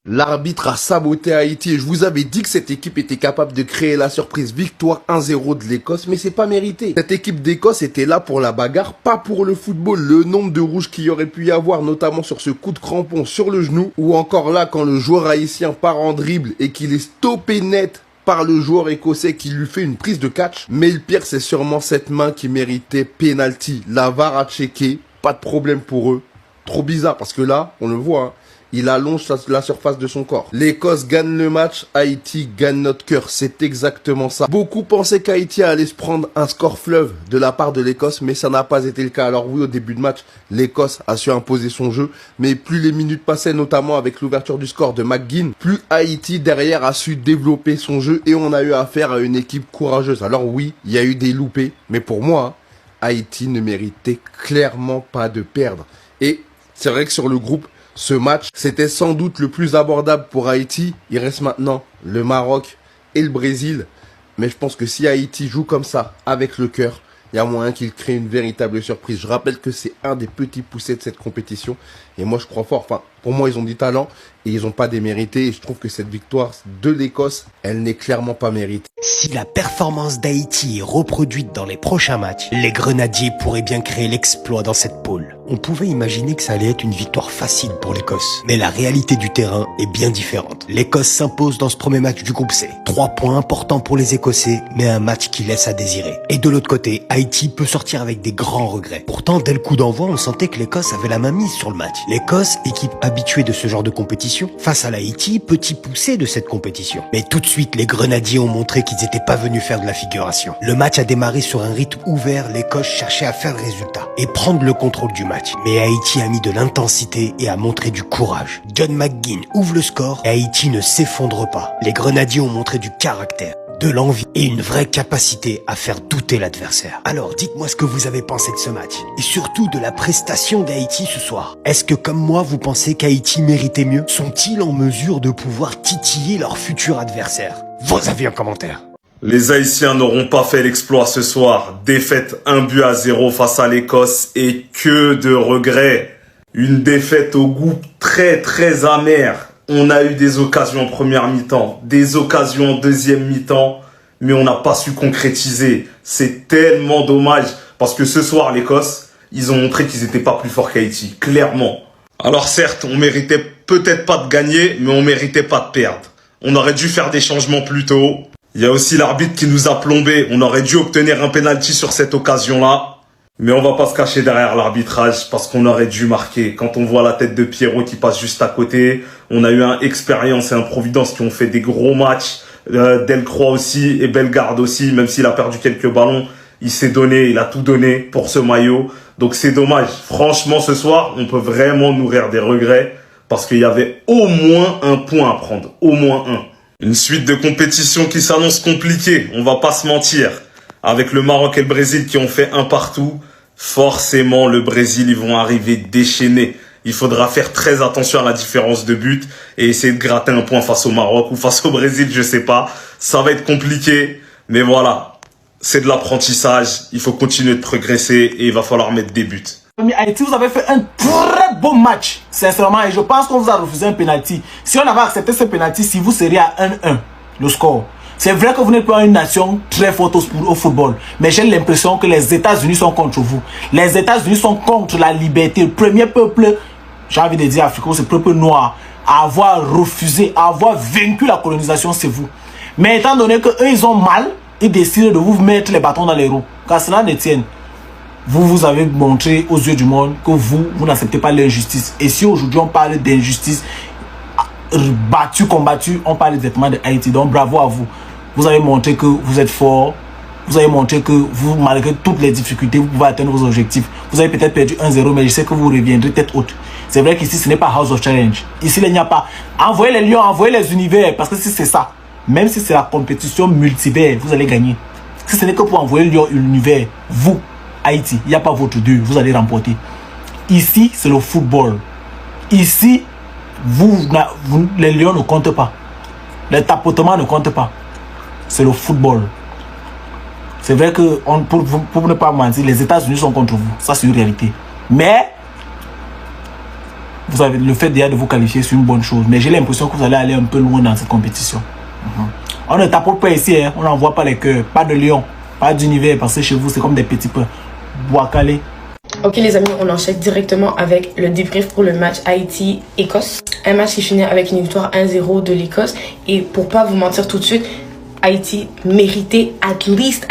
L'arbitre a saboté Haïti et je vous avais dit que cette équipe était capable de créer la surprise victoire 1-0 de l'Écosse, mais c'est pas mérité. Cette équipe d'Écosse était là pour la bagarre, pas pour le football. Le nombre de rouges qu'il y aurait pu y avoir, notamment sur ce coup de crampon sur le genou, ou encore là quand le joueur haïtien part en dribble et qu'il est stoppé net par le joueur écossais qui lui fait une prise de catch. Mais le pire, c'est sûrement cette main qui méritait penalty. La VAR a checké, pas de problème pour eux. Trop bizarre parce que là, on le voit, hein, il allonge la surface de son corps. L'Écosse gagne le match, Haïti gagne notre cœur. C'est exactement ça. Beaucoup pensaient qu'Haïti allait se prendre un score fleuve de la part de l'Écosse, mais ça n'a pas été le cas. Alors oui, au début de match, l'Écosse a su imposer son jeu, mais plus les minutes passaient, notamment avec l'ouverture du score de McGinn, plus Haïti derrière a su développer son jeu et on a eu affaire à une équipe courageuse. Alors oui, il y a eu des loupés, mais pour moi, Haïti ne méritait clairement pas de perdre. Et c'est vrai que sur le groupe, ce match, c'était sans doute le plus abordable pour Haïti. Il reste maintenant le Maroc et le Brésil. Mais je pense que si Haïti joue comme ça, avec le cœur, il y a moyen qu'il crée une véritable surprise. Je rappelle que c'est un des petits poussés de cette compétition. Et moi, je crois fort. Enfin, pour moi, ils ont du talent et ils n'ont pas démérité. Et je trouve que cette victoire de l'Écosse, elle n'est clairement pas méritée. Si la performance d'Haïti est reproduite dans les prochains matchs, les Grenadiers pourraient bien créer l'exploit dans cette poule. On pouvait imaginer que ça allait être une victoire facile pour l'Écosse. Mais la réalité du terrain est bien différente. L'Écosse s'impose dans ce premier match du groupe C. 3 points importants pour les Écossais, mais un match qui laisse à désirer. Et de l'autre côté, Haïti peut sortir avec des grands regrets. Pourtant, dès le coup d'envoi, on sentait que l'Écosse avait la main mise sur le match. L'Écosse, équipe habituée de ce genre de compétition, face à l'Haïti, petit poussé de cette compétition. Mais tout de suite, les Grenadiers ont montré qu'ils n'étaient pas venus faire de la figuration. Le match a démarré sur un rythme ouvert, l'Écosse cherchait à faire le résultat et prendre le contrôle du match. Mais Haïti a mis de l'intensité et a montré du courage. John McGinn ouvre le score et Haïti ne s'effondre pas. Les Grenadiers ont montré du caractère, de l'envie et une vraie capacité à faire douter l'adversaire. Alors dites-moi ce que vous avez pensé de ce match et surtout de la prestation d'Haïti ce soir. Est-ce que comme moi vous pensez qu'Haïti méritait mieux? Sont-ils en mesure de pouvoir titiller leur futur adversaire? Vos avis en commentaire. Les Haïtiens n'auront pas fait l'exploit ce soir. Défaite 1-0 face à l'Écosse et que de regrets. Une défaite au goût très très amer. On a eu des occasions en première mi-temps, des occasions en deuxième mi-temps, mais on n'a pas su concrétiser. C'est tellement dommage parce que ce soir, l'Écosse, ils ont montré qu'ils n'étaient pas plus forts qu'Haïti, clairement. Alors certes, on méritait peut-être pas de gagner, mais on méritait pas de perdre. On aurait dû faire des changements plus tôt. Il y a aussi l'arbitre qui nous a plombé. On aurait dû obtenir un penalty sur cette occasion-là. Mais on va pas se cacher derrière l'arbitrage parce qu'on aurait dû marquer. Quand on voit la tête de Pierrot qui passe juste à côté, on a eu un Expérience et un Providence qui ont fait des gros matchs. Delcroix aussi et Bellegarde aussi, même s'il a perdu quelques ballons. Il s'est donné, il a tout donné pour ce maillot. Donc c'est dommage. Franchement, ce soir, on peut vraiment nourrir des regrets parce qu'il y avait au moins un point à prendre. Au moins un. Une suite de compétitions qui s'annonce compliquée, on va pas se mentir. Avec le Maroc et le Brésil qui ont fait un partout, forcément le Brésil, ils vont arriver déchaînés. Il faudra faire très attention à la différence de but et essayer de gratter un point face au Maroc ou face au Brésil, je sais pas. Ça va être compliqué, mais voilà, c'est de l'apprentissage. Il faut continuer de progresser et il va falloir mettre des buts. Haïti, vous avez fait un très bon match, sincèrement, et je pense qu'on vous a refusé un penalty. Si on avait accepté ce penalty, si vous seriez à 1-1, le score. C'est vrai que vous n'êtes pas une nation très forte au football, mais j'ai l'impression que les États-Unis sont contre vous. Les États-Unis sont contre la liberté. Le premier peuple, j'ai envie de dire africain, c'est le peuple noir, à avoir refusé, à avoir vaincu la colonisation, c'est vous. Mais étant donné qu'eux, ils ont mal, ils décident de vous mettre les bâtons dans les roues. Car cela ne tienne. Vous avez montré aux yeux du monde que vous n'acceptez pas l'injustice. Et si aujourd'hui on parle d'injustice, battu, combattu, on parle exactement de Haïti. Donc bravo à vous. Vous avez montré que vous êtes fort. Vous avez montré que vous, malgré toutes les difficultés, vous pouvez atteindre vos objectifs. Vous avez peut-être perdu 1-0, mais je sais que vous reviendrez tête haute. C'est vrai qu'ici, ce n'est pas House of Challenge. Ici, il n'y a pas. Envoyez les lions, envoyez les univers. Parce que si c'est ça, même si c'est la compétition multivers, vous allez gagner. Si ce n'est que pour envoyer le lion et l'univers, vous, Haïti, il n'y a pas votre dieu, vous allez remporter. Ici, c'est le football. Ici, les lions ne comptent pas. Les tapotements ne comptent pas. C'est le football. C'est vrai que, pour ne pas mentir, les États-Unis sont contre vous. Ça, c'est une réalité. Mais, vous avez le fait déjà de vous qualifier, c'est une bonne chose. Mais j'ai l'impression que vous allez aller un peu loin dans cette compétition. On ne tapote pas ici, hein. On n'envoie pas les cœurs, pas de lion, pas d'univers, parce que chez vous, c'est comme des petits pains. Bois-calé. Ok les amis, on enchaîne directement avec le débrief pour le match Haïti-Écosse. Un match qui finit avec une victoire 1-0 de l'Écosse. Et pour pas vous mentir tout de suite, Haïti méritait at least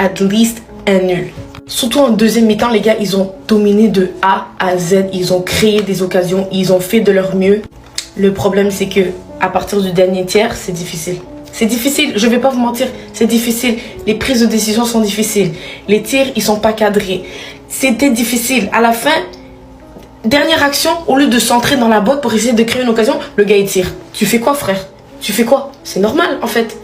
un nul. Surtout en deuxième mi-temps, les gars, ils ont dominé de A à Z. Ils ont créé des occasions, ils ont fait de leur mieux. Le problème, c'est que à partir du dernier tiers, c'est difficile. C'est difficile, je vais pas vous mentir, c'est difficile. Les prises de décision sont difficiles. Les tirs, ils sont pas cadrés. C'était difficile. À la fin, dernière action, au lieu de centrer dans la boîte pour essayer de créer une occasion, le gars il tire. Tu fais quoi, frère? Tu fais quoi? C'est normal, en fait.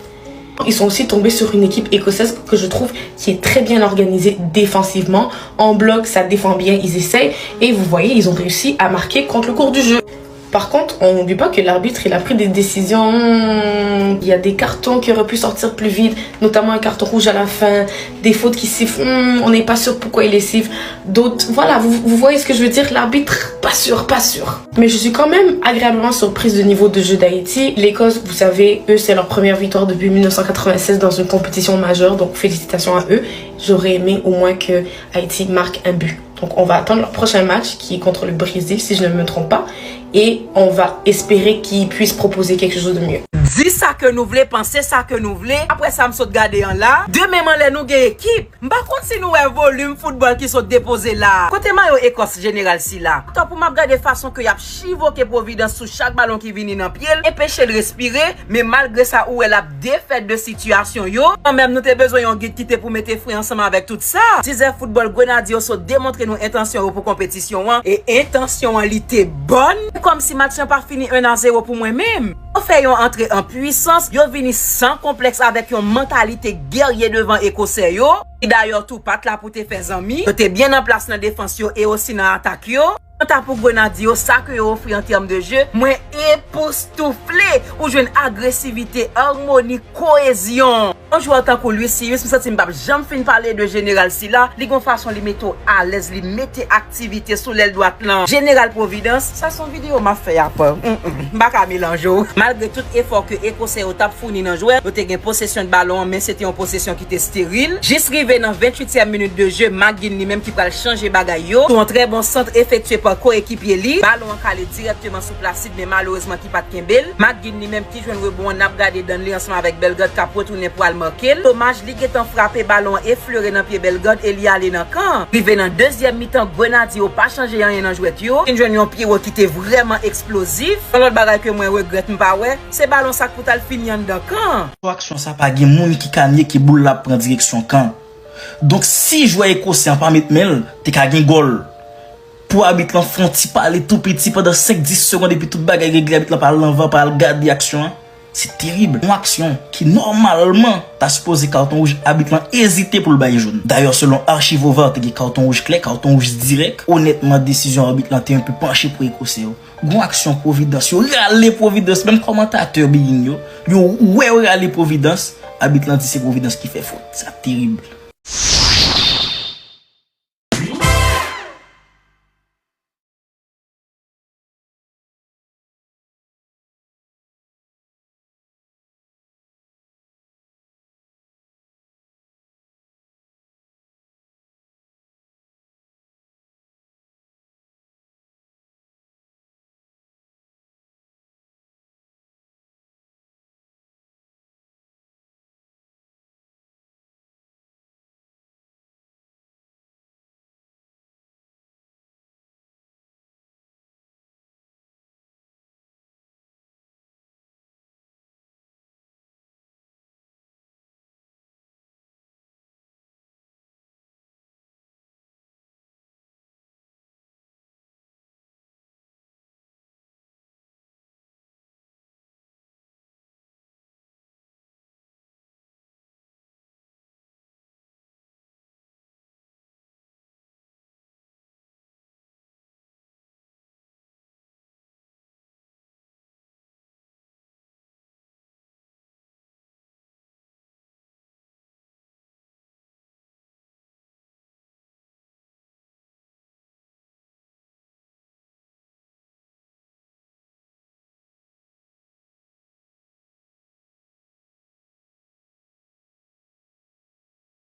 Ils sont aussi tombés sur une équipe écossaise que je trouve qui est très bien organisée défensivement. En bloc, ça défend bien, ils essayent. Et vous voyez, ils ont réussi à marquer contre le cours du jeu. Par contre, on n'oublie pas que l'arbitre, il a pris des décisions. Il y a des cartons qui auraient pu sortir plus vite, notamment un carton rouge à la fin, des fautes qui sifflent. On n'est pas sûr pourquoi il les siffle. D'autres, voilà, vous voyez ce que je veux dire. L'arbitre, pas sûr. Mais je suis quand même agréablement surprise du niveau de jeu d'Haïti. L'Écosse, vous savez, eux, c'est leur première victoire depuis 1996 dans une compétition majeure. Donc, félicitations à eux. J'aurais aimé au moins que Haïti marque un but. Donc, on va attendre leur prochain match qui est contre le Brésil, si je ne me trompe pas. Et on va espérer qu'ils puissent proposer quelque chose de mieux. Dis ça que nous voulons, penser ça que nous voulons. Après ça, me saute garder en là. Demain, nous avons équipe. Par contre, si nous avons volume football qui sont déposés là. Côté Mayo Écosse général si là. Tant pour m'aborder façon que y a chivoqué Providence sous chaque ballon qui vient dans pied. Empêcher de respirer. Mais malgré ça, où elle a défaite de situation yo. Quand même, nous avons besoin d'un guide qui te pour mettre fruits ensemble avec tout ça. Disait football Grenadier so démontrer nos intentions pour compétition. Et intention en l'été bonne. Comme si match n'a pas fini 1-0 pour moi-même. On fait une entrée en puissance, yo vini sans complexe avec une mentalité guerrier devant Écossais yo. Et d'ailleurs tout pat là pour te faire amis. Yo te bien en place dans la défense yo et aussi dans l'attaque yo. Quant à pour Grenadier, ça que yo offre en termes de jeu, moi époustouflé ou j'ai une agressivité, harmonie, cohésion. Un joueur tant que lui Sirius, me senti m'pap jamais fin parler de général si là, li gon façon li metto à l'aise, li mette activité sous l'aile droite là. Général Providence, ça son vidéo m'a fait après. M'pa ka mélanger. Malgré tout effort que Écossais au tap fourni dans joueur, yo te gen possession de ballon mais c'était une possession qui était stérile. Juste rivé dans 28e minute de jeu, McGinn lui même qui va changer bagay yo. Un très bon centre effectué par coéquipier li. Ballon calé directement sous Placide mais malheureusement qui pas de Kembel. McGinn lui même qui joue un rebond n'a gardé dans lui ensemble avec Belgrade qui a retourné pour marquer. Dommage, li getan frappé ballon effleuré dans pied Belgrade et li allé dans camp. Rivé dans deuxième mi-temps, Grenadier ou pas changé rien dans jouet yo. Une jeune yon pied qui était vraiment explosif. L'autre bagay que moi regrette m'pa ouais, c'est ballon ça pour tal fini dans camp. Action ça pas gen moun qui kanye qui boule la prend direction camp. Donc si joueur écossais en pas mettre mel, t'es ka gen goal. Pour habiter l'enfant ti parler tout petit pendant 5-10 secondes et puis tout bagay réglé habite là par l'envers par garder action. C'est terrible. Une action qui normalement t'as supposé carton rouge habitant hésiter pour le bail jaune. D'ailleurs selon Archive Over t'es carton rouge clair, carton rouge direct. Honnêtement décision arbitre là t'es un peu penché pour Écossais. Gon action Providence, yo râler Providence même commentateur bien yo. Yo ouais râler Providence, habitant dit c'est Providence qui fait faute. C'est terrible.